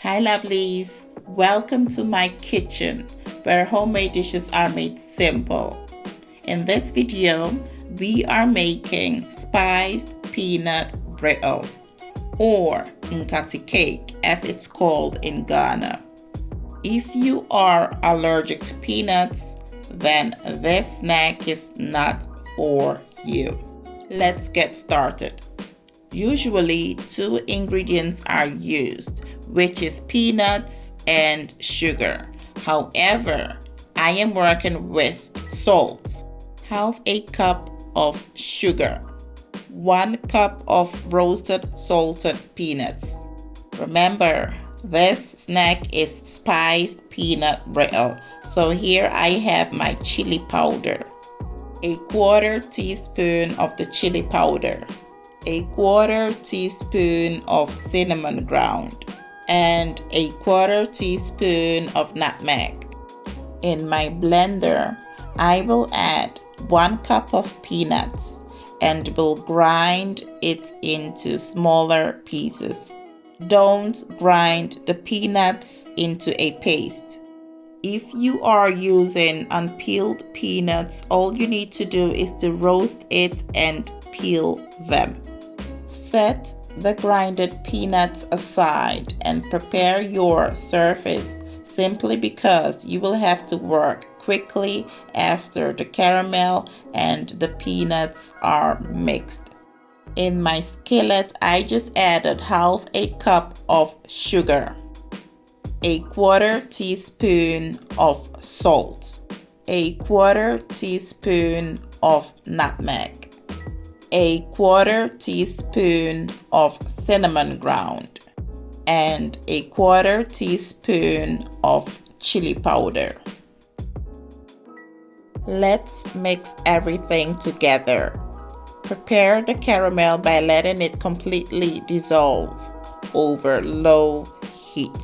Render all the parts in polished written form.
Hi lovelies, welcome to my kitchen where homemade dishes are made simple. In this video, we are making spiced peanut brittle or nkate cake as it's called in Ghana. If you are allergic to peanuts, then this snack is not for you. Let's get started. Usually 2 ingredients are used, which is peanuts and sugar. However, I am working with salt, half a cup of sugar, 1 cup of roasted salted peanuts. Remember, this snack is spiced peanut brittle. So here I have my chili powder, a 1/4 teaspoon of the chili powder, a 1/4 teaspoon of cinnamon ground, and a 1/4 teaspoon of nutmeg. In my blender, I will add 1 cup of peanuts and will grind it into smaller pieces. Don't grind the peanuts into a paste. If you are using unpeeled peanuts, all you need to do is to roast it and peel them. Set the grinded peanuts aside and prepare your surface simply because you will have to work quickly after the caramel and the peanuts are mixed. In my skillet, I just added half a cup of sugar, a 1/4 teaspoon of salt, a 1/4 teaspoon of nutmeg, a 1/4 teaspoon of cinnamon ground, and a 1/4 teaspoon of chili powder. Let's mix everything together. Prepare the caramel by letting it completely dissolve over low heat.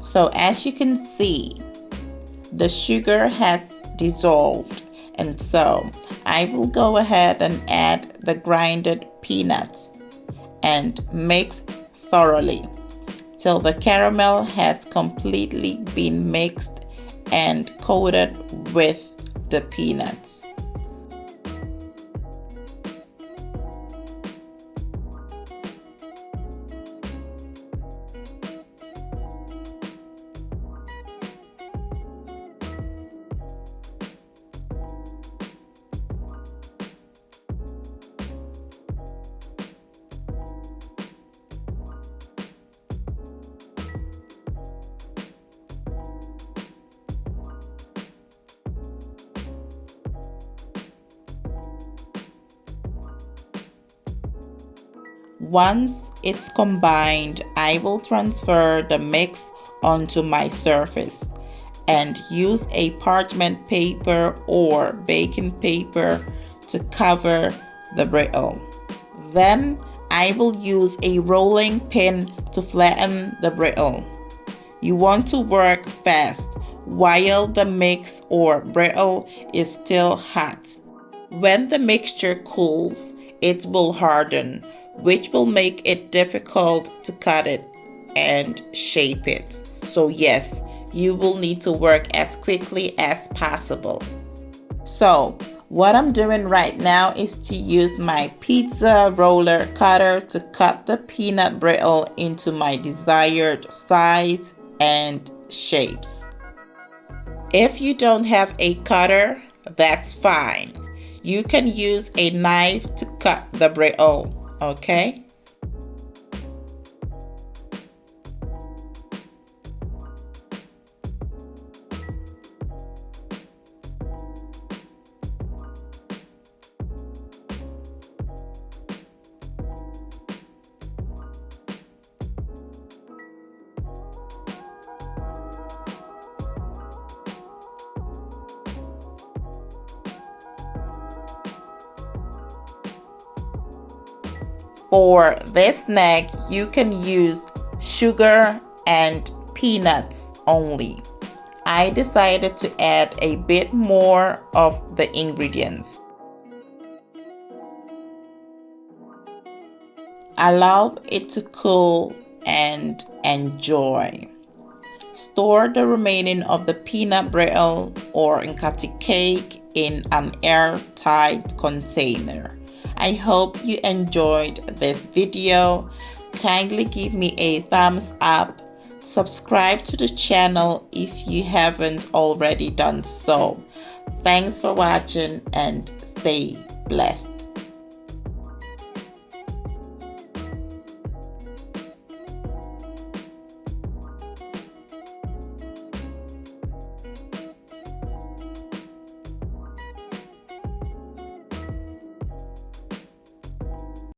So as you can see, the sugar has dissolved, and so I will go ahead and add the grinded peanuts and mix thoroughly till the caramel has completely been mixed and coated with the peanuts. Once it's combined, I will transfer the mix onto my surface and use a parchment paper or baking paper to cover the brittle. Then I will use a rolling pin to flatten the brittle. You want to work fast while the mix or brittle is still hot. When the mixture cools, it will harden, which will make it difficult to cut it and shape it. So yes, you will need to work as quickly as possible. So what I'm doing right now is to use my pizza roller cutter to cut the peanut brittle into my desired size and shapes. If you don't have a cutter, that's fine. You can use a knife to cut the brittle, okay? For this snack, you can use sugar and peanuts only. I decided to add a bit more of the ingredients. Allow it to cool and enjoy. Store the remaining of the peanut brittle or nkate cake in an airtight container. I hope you enjoyed this video. Kindly give me a thumbs up. Subscribe to the channel if you haven't already done so. Thanks for watching and stay blessed.